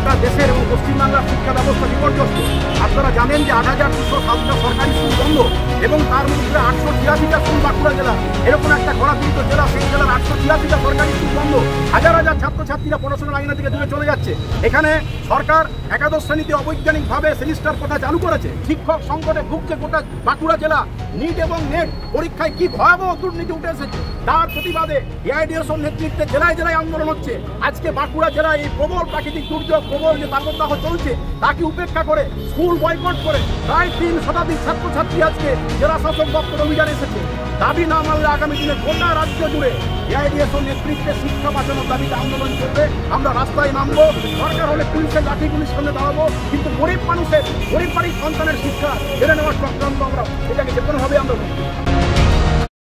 গোটা দেশের এবং পশ্চিমবাংলার শিক্ষা ব্যবস্থা বিপর্যস্ত। আপনারা জানেন যে ৮,২০৭টা সরকারি স্কুল বন্ধ এবং তার মধ্যে ৮৮৬টা স্কুল বাঁকুড়া জেলা, এরকম একটা খরাপীড়িত জেলা, সেই জেলার ৮৮৬টা সরকারি স্কুল বন্ধ। হাজার হাজার ছাত্রছাত্রীরা পড়াশোনার আঙিনা থেকে দূরে চলে যাচ্ছে। এখানে সরকার একাদশ শ্রেণীতে অবৈজ্ঞানিকভাবে সেমিস্টার কথা চালু করেছে। শিক্ষক সংকটে ভুগছে গোটা বাঁকুড়া জেলা। নিট এবং নেট পরীক্ষায় কি ভয়াবহ দুর্নীতি উঠে এসেছে, তার প্রতিবাদে এআইডিএসওর নেতৃত্বে জেলায় জেলায় আন্দোলন হচ্ছে। আজকে বাঁকুড়া জেলায় এই প্রবল প্রাকৃতিক দুর্যোগ, প্রবল যে তাপদাহ চলছে, তাকে উপেক্ষা করে স্কুল বয়কট করে প্রায় ৩ শতাধিক ছাত্রছাত্রী আজকে জেলা শাসক দপ্তর অভিযানে এসেছে। দাবি না মানলে আগামী দিনে গোটা রাজ্য জুড়ে এআইডিএসওর নেতৃত্বে শিক্ষা বাঁচানোর দাবিতে আন্দোলন করবে। আমরা রাস্তায় নামবো, দরকার হলে পুলিশের লাঠিগুলির সামনে দাঁড়াবো, কিন্তু গরিব মানুষের, গরিব বাড়ির সন্তানের শিক্ষা কেড়ে নেওয়ার চক্রান্ত আমরা এটাকে যে কোনোভাবে আমরা